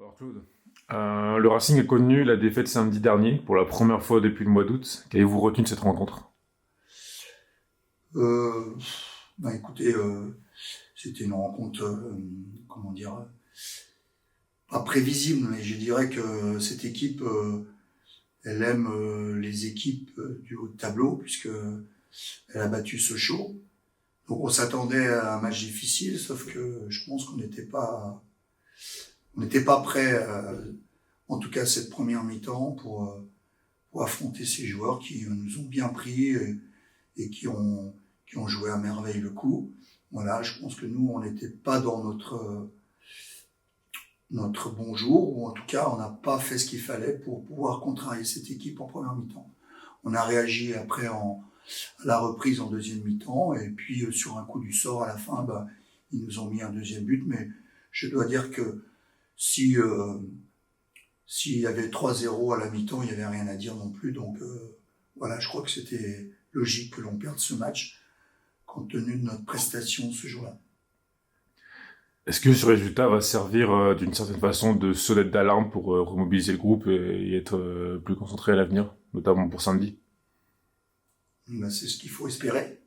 Alors Claude, le Racing a connu la défaite samedi dernier pour la première fois depuis le mois d'août. Qu'avez-vous retenu de cette rencontre? Euh, Écoutez, c'était une rencontre, comment dire, pas prévisible, mais je dirais que cette équipe, elle aime les équipes du haut de tableau, puisque elle a battu Sochaux. Donc on s'attendait à un match difficile, sauf que je pense qu'on n'était pas prêt, en tout cas cette première mi-temps, pour affronter ces joueurs qui nous ont bien pris et qui ont joué à merveille le coup. Voilà, je pense que nous, on n'était pas dans notre bon jour, ou en tout cas, on n'a pas fait ce qu'il fallait pour pouvoir contrarier cette équipe en première mi-temps. On a réagi après à la reprise en deuxième mi-temps, et puis sur un coup du sort à la fin, ils nous ont mis un deuxième but, mais je dois dire que si s'il y avait 3-0 à la mi-temps, il n'y avait rien à dire non plus, donc voilà, je crois que c'était logique que l'on perde ce match, compte tenu de notre prestation ce jour-là. Est-ce que ce résultat va servir d'une certaine façon de sonnette d'alarme pour remobiliser le groupe et être plus concentré à l'avenir, notamment pour samedi? C'est ce qu'il faut espérer.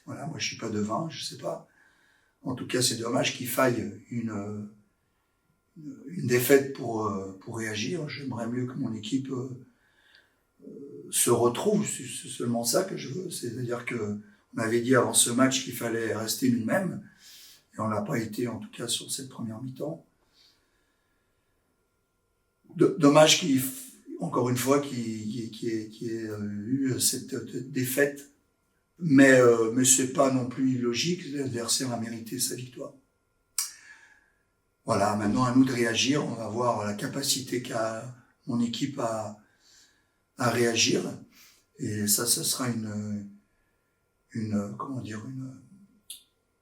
Voilà, moi je suis pas devin, je sais pas. En tout cas, c'est dommage qu'il faille une défaite pour réagir. J'aimerais mieux que mon équipe se retrouve. C'est seulement ça que je veux. C'est-à-dire que on avait dit avant ce match qu'il fallait rester nous-mêmes, et on l'a pas été, en tout cas sur cette première mi-temps. Dommage encore une fois, qu'il ait eu cette défaite, mais c'est pas non plus illogique. L'adversaire a mérité sa victoire. Voilà, maintenant à nous de réagir. On va voir la capacité qu'a mon équipe à réagir, et ça sera comment dire,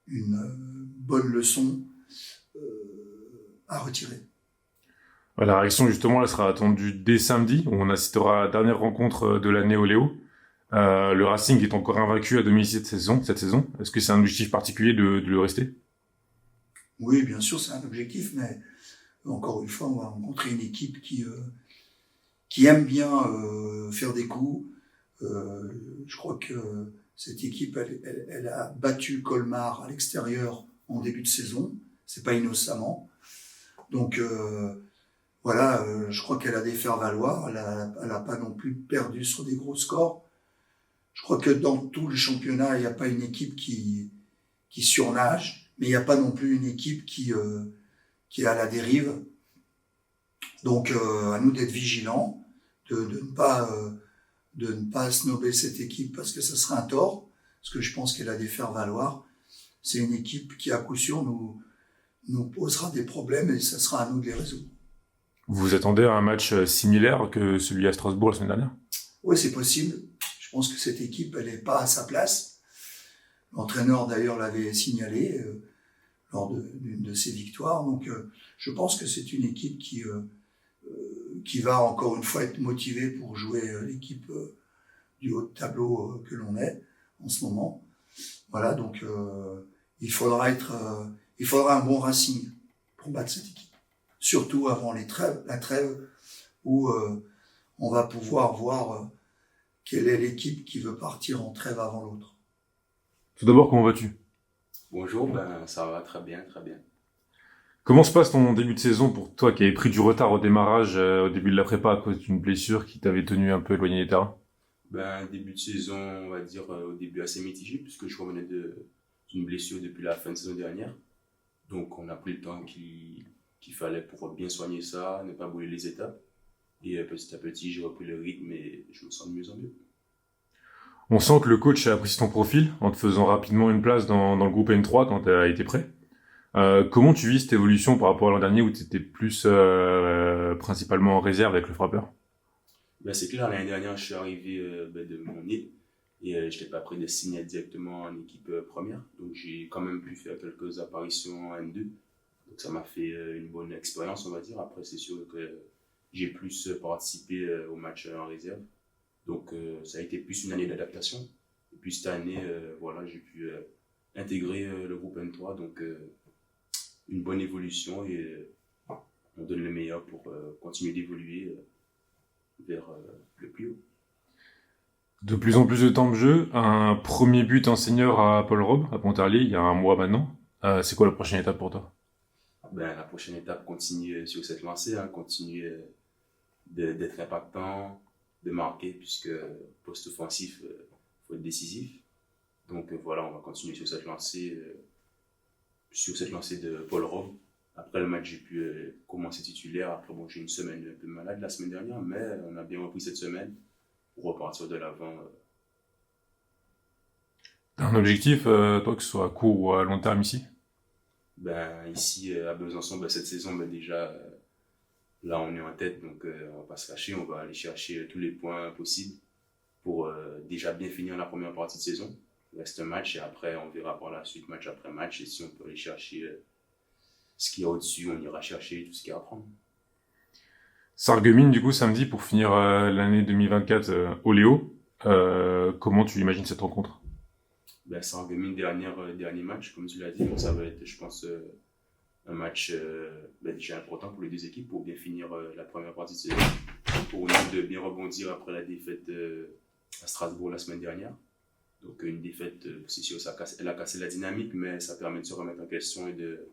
une bonne leçon à retirer. La réaction justement, elle sera attendue dès samedi, où on assistera à la dernière rencontre de l'année au Léo. Le Racing est encore invaincu à domicile cette saison. Est-ce que c'est un objectif particulier de le rester? Oui, bien sûr, c'est un objectif, mais encore une fois, on va rencontrer une équipe qui aime bien faire des coups. Je crois que cette équipe, elle a battu Colmar à l'extérieur en début de saison. C'est pas innocemment. Donc voilà, je crois qu'elle a des faire-valoir. Elle a pas non plus perdu sur des gros scores. Je crois que dans tout le championnat, il n'y a pas une équipe qui surnage, mais il n'y a pas non plus une équipe qui est à la dérive. Donc à nous d'être vigilants, de ne pas snober cette équipe, parce que ça serait un tort, parce que je pense qu'elle a des faire-valoir. C'est une équipe qui, à coup sûr, nous posera des problèmes, et ça sera à nous de les résoudre. Vous vous attendez à un match similaire que celui à Strasbourg la semaine dernière? Oui, c'est possible. Je pense que cette équipe, elle n'est pas à sa place. L'entraîneur, d'ailleurs, l'avait signalé lors d'une de ses victoires. Donc, je pense que c'est une équipe qui va encore une fois être motivée pour jouer l'équipe du haut de tableau que l'on est en ce moment. Voilà, donc il faudra un bon Racing pour battre cette équipe. Surtout avant la trêve, où on va pouvoir voir quelle est l'équipe qui veut partir en trêve avant l'autre. Tout d'abord, comment vas-tu? Bonjour, ça va très bien, très bien. Comment se passe ton début de saison pour toi qui avais pris du retard au démarrage, au début de la prépa à cause d'une blessure qui t'avait tenu un peu éloigné des terrains? Début de saison, on va dire au début assez mitigé, puisque je revenais d'une blessure depuis la fin de saison dernière. Donc on a pris le temps qu'il fallait pour bien soigner ça, ne pas brûler les étapes. Et petit à petit, j'ai repris le rythme et je me sens de mieux en mieux. On sent que le coach a apprécié ton profil en te faisant rapidement une place dans le groupe N3 quand tu as été prêt. Comment tu vis cette évolution par rapport à l'an dernier où tu étais plus principalement en réserve avec le frappeur? C'est clair, l'année dernière, je suis arrivé de mon île et je n'étais pas prêt de signer directement en équipe première. Donc j'ai quand même pu faire quelques apparitions en N2. Donc ça m'a fait une bonne expérience, on va dire. Après, c'est sûr que j'ai plus participé aux matchs en réserve. Donc ça a été plus une année d'adaptation. Et puis cette année, voilà, j'ai pu intégrer le groupe N3. Donc une bonne évolution et on donne le meilleur pour continuer d'évoluer vers le plus haut. De plus en plus de temps de jeu, un premier but en senior à Paul Robe, à Pontarlier, il y a un mois maintenant. C'est quoi la prochaine étape pour toi? La prochaine étape, continuer sur cette lancée, hein, continuer d'être impactant, de marquer, puisque poste offensif, faut être décisif. Donc voilà, on va continuer sur cette lancée de Paul Robe. Après le match, j'ai pu commencer titulaire. Après, bon, j'ai une semaine un peu malade la semaine dernière, mais on a bien repris cette semaine pour repartir de l'avant. T'as un objectif, toi, que ce soit à court ou à long terme ici? Ici, à Besançon, cette saison, déjà, là, on est en tête, donc on va pas se cacher. On va aller chercher tous les points possibles pour déjà bien finir la première partie de saison. Il reste un match et après, on verra par la suite, match après match. Et si on peut aller chercher ce qu'il y a au-dessus, on ira chercher tout ce qu'il y a à prendre. Sarreguemines, du coup, samedi, pour finir l'année 2024 au Léo. Comment tu imagines cette rencontre? Sarreguemines, dernier match, comme tu l'as dit. Donc ça va être, je pense, un match déjà important pour les deux équipes pour bien finir la première partie de saison. Pour nous de bien rebondir après la défaite à Strasbourg la semaine dernière. Donc une défaite, c'est sûr, elle a cassé la dynamique, mais ça permet de se remettre en question et de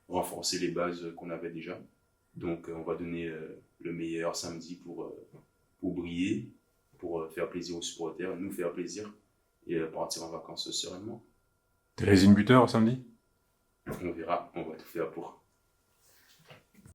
renforcer les bases qu'on avait déjà. Donc on va donner le meilleur samedi pour briller, pour faire plaisir aux supporters, nous faire plaisir et partir en vacances sereinement. T'es résine buteur samedi? On verra, on va tout faire pour.